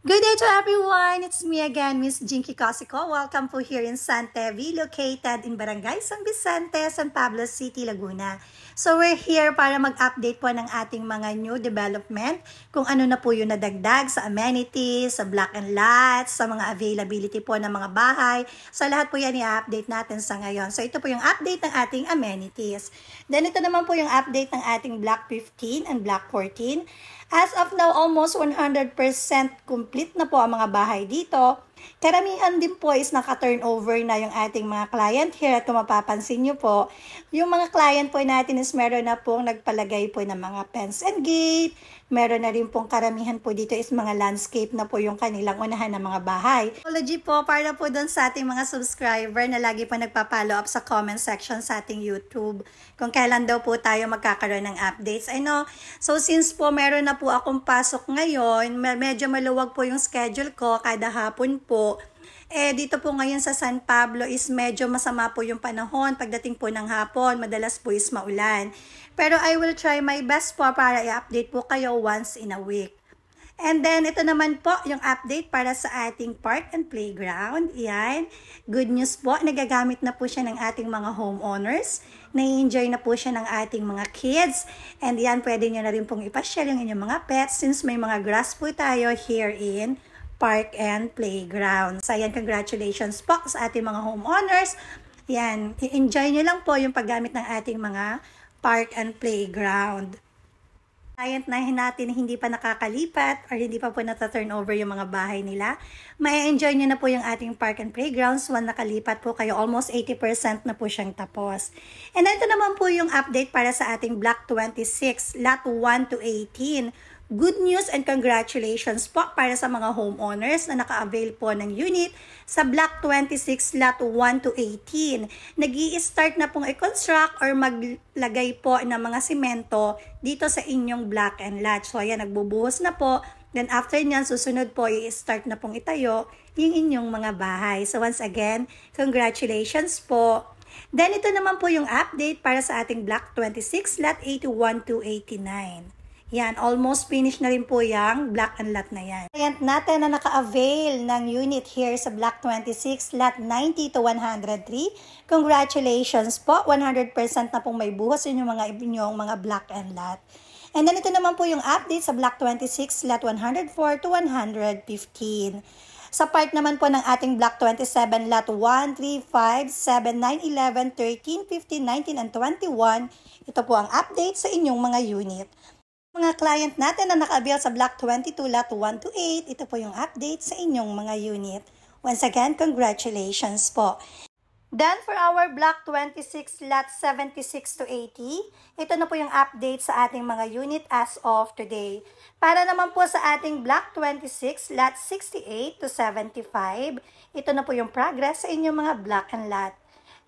Good day to everyone! It's me again, Miss Jinky Cosico. Welcome po here in San Tevi, located in Barangay San Vicente, San Pablo City, Laguna. So we're here para mag-update po ng ating mga new development, kung ano na po yung nadagdag sa amenities, sa block and lots, sa mga availability po ng mga bahay. So lahat po yan i-update natin sa ngayon. So ito po yung update ng ating amenities. Then ito naman po yung update ng ating block 15 and block 14. As of now, almost 100% complete na po ang mga bahay dito. Karamihan din po is naka-turnover na yung ating mga client here. At kung mapapansin nyo po, yung mga client po natin is meron na pong nagpalagay po ng mga fence and gate. Meron na rin pong karamihan po dito is mga landscape na po yung kanilang unahan ng mga bahay. Apology po para po dun sa ating mga subscriber na lagi po nagpa-follow up sa comment section sa ating YouTube. Kung kailan daw po tayo magkakaroon ng updates. I know. So since po meron na po akong pasok ngayon, medyo maluwag po yung schedule ko kada hapon po. Dito po ngayon sa San Pablo is medyo masama po yung panahon. Pagdating po ng hapon, madalas po is maulan. Pero I will try my best po para i-update po kayo once in a week. And then, ito naman po yung update para sa ating park and playground. Yan. Good news po, nagagamit na po siya ng ating mga homeowners. Na-enjoy na po siya ng ating mga kids. And yan, pwede nyo na rin pong ipasyal yung inyong mga pets since may mga grass po tayo here in park and playground. So, yan, congratulations po sa ating mga homeowners. Yan, i-enjoy nyo lang po yung paggamit ng ating mga park and playground. Client na natin hindi pa nakakalipat or hindi pa po nata-turn over yung mga bahay nila, may enjoy nyo na po yung ating park and playgrounds. Once nakalipat po kayo, almost 80% na po siyang tapos. And ito naman po yung update para sa ating Block 26, Lot 1 to 18. Good news and congratulations po para sa mga homeowners na naka-avail po ng unit sa Block 26, Lot 1 to 18. Nag-i-start na pong i-construct or maglagay po ng mga simento dito sa inyong block and lot. So ayan, nagbubuhos na po. Then after nyan, susunod po, i-start na pong itayo yung inyong mga bahay. So once again, congratulations po. Then ito naman po yung update para sa ating Block 26, Lot 81 to 89. Yan, almost finished na rin po yung block and lot na yan. Client natin na naka-avail ng unit here sa Block 26, Lot 90 to 103. Congratulations po, 100% na pong may buhos yung inyong mga block and lot. And then ito naman po yung update sa Block 26, Lot 104 to 115. Sa part naman po ng ating Block 27, Lot 1, 3, 5, 7, 9, 11, 13, 15, 19, and 21, ito po ang update sa inyong mga unit. Mga client natin na naka-avail sa Block 22, Lot 1 to 8, ito po yung update sa inyong mga unit. Once again, congratulations po. Then for our Block 26, Lot 76 to 80, ito na po yung update sa ating mga unit as of today. Para naman po sa ating Block 26, Lot 68 to 75, ito na po yung progress sa inyong mga block and lot.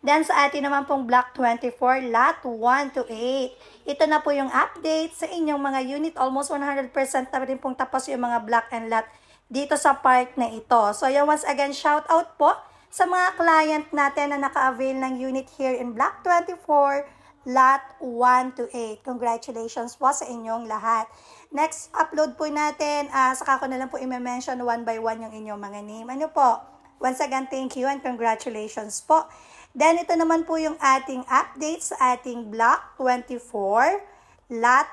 Then sa atin naman pong Block 24, Lot 1 to 8. Ito na po yung update sa inyong mga unit. Almost 100% na rin pong tapos yung mga block and lot dito sa park na ito. So yan, once again, shout out po sa mga client natin na naka-avail ng unit here in Block 24, Lot 1 to 8. Congratulations po sa inyong lahat. Next upload po natin, saka ko na lang po i-mention one by one yung inyong mga name. Ano po? Once again, thank you and congratulations po. Then, ito naman po yung ating update sa ating Block 24, Lot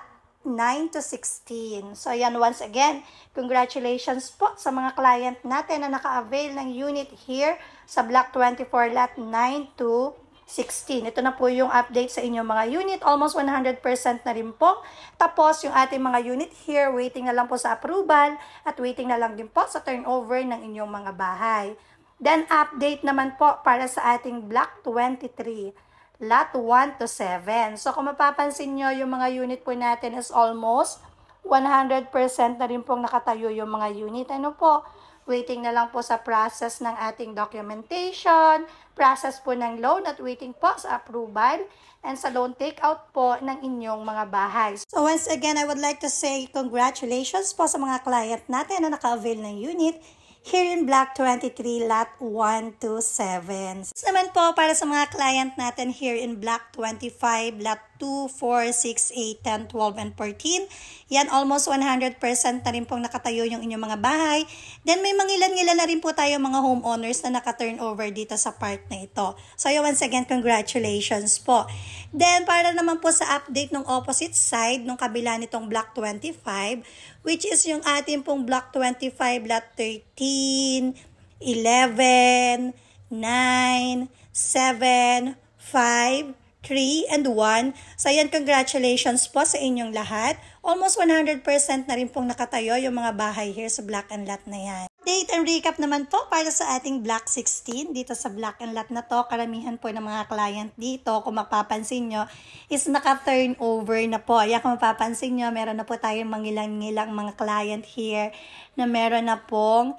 9 to 16. So, yan, once again, congratulations po sa mga client natin na naka-avail ng unit here sa Block 24, Lot 9 to 16. Ito na po yung update sa inyong mga unit. Almost 100% na rin po. Tapos, yung ating mga unit here, waiting na lang po sa approval at waiting na lang din po sa turnover ng inyong mga bahay. Then, update naman po para sa ating Block 23, Lot 1 to 7. So, kung mapapansin nyo, yung mga unit po natin is almost 100% na rin pong nakatayo yung mga unit. Ano po? Waiting na lang po sa process ng ating documentation, process po ng loan at waiting po sa approval, and sa loan takeout po ng inyong mga bahay. So, once again, I would like to say congratulations po sa mga client natin na naka-avail ng unit here in Block 23, Lot 1 to 7. Naman po para sa mga client natin here in Block 25, Lot 2, 4, 6, 8, 10, 12, and 14. Yan, almost 100% na rin pong nakatayo yung inyong mga bahay. Then, may mangilan-ngilan na rin po tayo mga homeowners na naka-turn over dito sa part na ito. So, once again, congratulations po. Then, para naman po sa update ng opposite side, nung kabila nitong Block 25, which is yung ating pong Block 25, Lot 13, 11, 9, 7, 5, 3, and 1. So, ayan, congratulations po sa inyong lahat. Almost 100% na rin pong nakatayo yung mga bahay here sa Block and Lot na yan. Update and recap naman po para sa ating Block 16. Dito sa Block and Lot na to, karamihan po ng mga client dito, kung mapapansin nyo, is naka-turn over na po. Ayan, kung mapapansin nyo, meron na po tayong mangilang-ngilang mga client here na meron na pong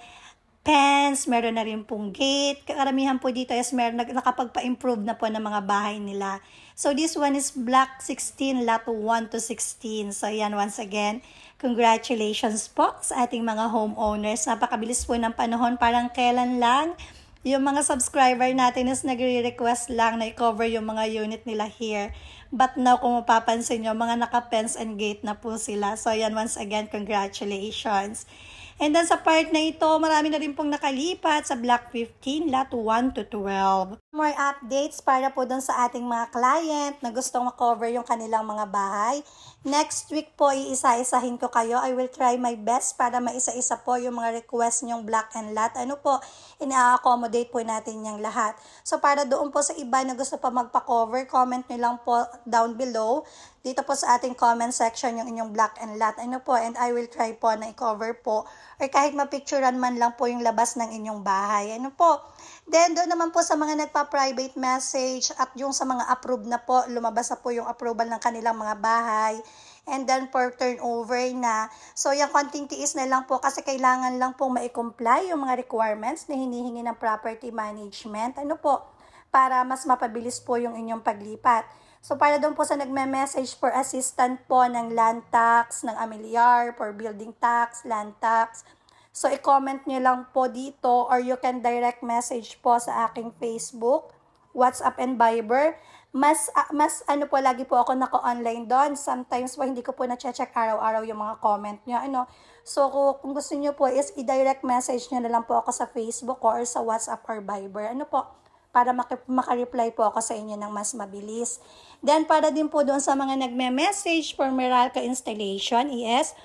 fence, meron na rin pong gate. Karamihan po dito is meron nakapagpa-improve na po ng mga bahay nila. So this one is Block 16, Lot 1 to 16. So yan, once again, congratulations po sa ating mga homeowners. Napakabilis po ng panahon, parang kailan lang yung mga subscriber natin is nagre-request lang na i-cover yung mga unit nila here. But now, kung mapapansin nyo, mga naka-fence and gate na po sila. So yan, once again, congratulations. And then sa part na ito, marami na rin pong nakalipat sa Block 15, Lot 1 to 12. More updates para po dun sa ating mga client na gustong makover yung kanilang mga bahay. Next week po, iisa-isahin ko kayo. I will try my best para maisa-isa po yung mga request nyong Block and Lot. Ano po, ina-accommodate po natin yung lahat. So para doon po sa iba na gusto pa magpa-cover, comment nyo lang po down below. Dito po sa ating comment section yung inyong Block and Lot. Ano po, and I will try po na i-cover po. Or kahit mapicturean man lang po yung labas ng inyong bahay. Ano po. Then, doon naman po sa mga nagpa-private message at yung sa mga approved na po, lumabas na po yung approval ng kanilang mga bahay. And then, for turnover na. So, yung konting tiis na lang po kasi kailangan lang po ma-comply yung mga requirements na hinihingi ng property management. Ano po, para mas mapabilis po yung inyong paglipat. So, para doon po sa nagme-message for assistant po ng land tax, ng amilyar, for building tax, land tax. So, i-comment nyo lang po dito or you can direct message po sa aking Facebook, WhatsApp, and Viber. Mas ano po, lagi po ako naka-online doon. Sometimes po, hindi ko po na-check araw-araw yung mga comment nyo. Ano? So, kung gusto nyo po is i-direct message nyo na lang po ako sa Facebook or sa WhatsApp or Viber. Ano po? Para makareply po ako sa inyo ng mas mabilis. Then, para din po doon sa mga nagme-message for Meralco installation, yes,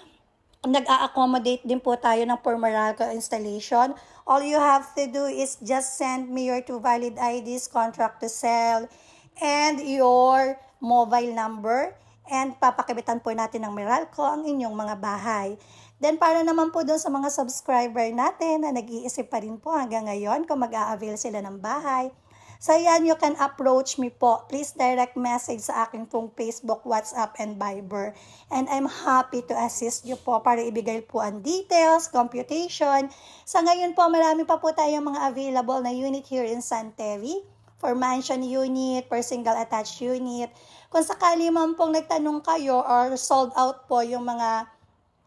nag-a-accommodate din po tayo ng for Meralco installation. All you have to do is just send me your 2 valid IDs, contract to sell, and your mobile number. And papakibitan po natin ng Meralco ang inyong mga bahay. Then, para naman po doon sa mga subscriber natin na nag-iisip pa rin po hanggang ngayon kung mag-a-avail sila ng bahay. So, yan, you can approach me po. Please direct message sa aking pong Facebook, WhatsApp, and Viber. And I'm happy to assist you po para ibigay po ang details, computation. Sa ngayon po, marami pa po tayong mga available na unit here in San Tevi. For mansion unit, for single attached unit. Kung sakali man pong nagtanong kayo or sold out po yung mga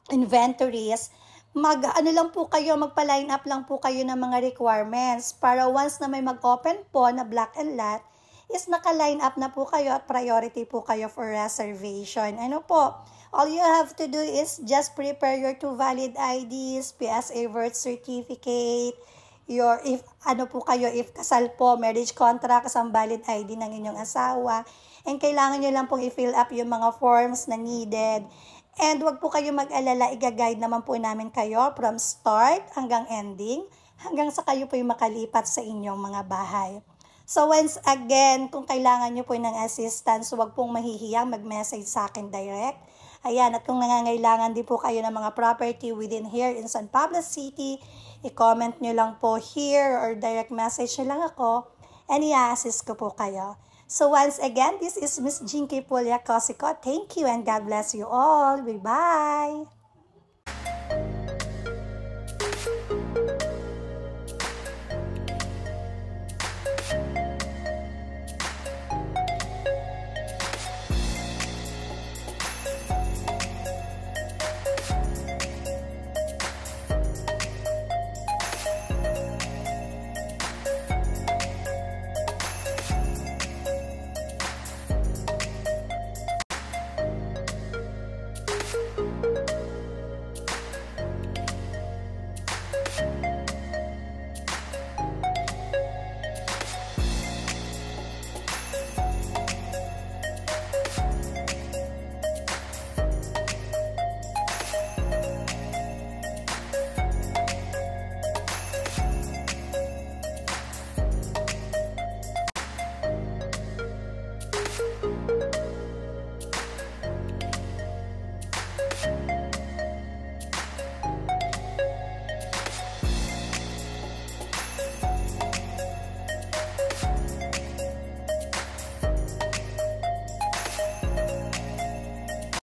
inventories, mag-ano lang po kayo, magpa-line up lang po kayo ng mga requirements para once na may mag-open po na Block and Lot, is naka-line up na po kayo at priority po kayo for reservation. Ano po? All you have to do is just prepare your 2 valid IDs, PSA birth certificate, if kasal po, marriage contract, kasang valid ID ng inyong asawa, and kailangan nyo lang pong i-fill up yung mga forms na needed. And wag po kayo mag-alala, i-guide naman po namin kayo from start hanggang ending, hanggang sa kayo po yung makalipat sa inyong mga bahay. So once again, kung kailangan nyo po ng assistance, wag pong mahihiyang mag-message sa akin direct. Ayan, at kung nangangailangan din po kayo ng mga property within here in San Pablo City, i-comment nyo lang po here or direct message nyo lang ako, and i-assist ko po kayo. So once again, this is Miss Jinky Pulya Cosico. Thank you and God bless you all. Bye-bye!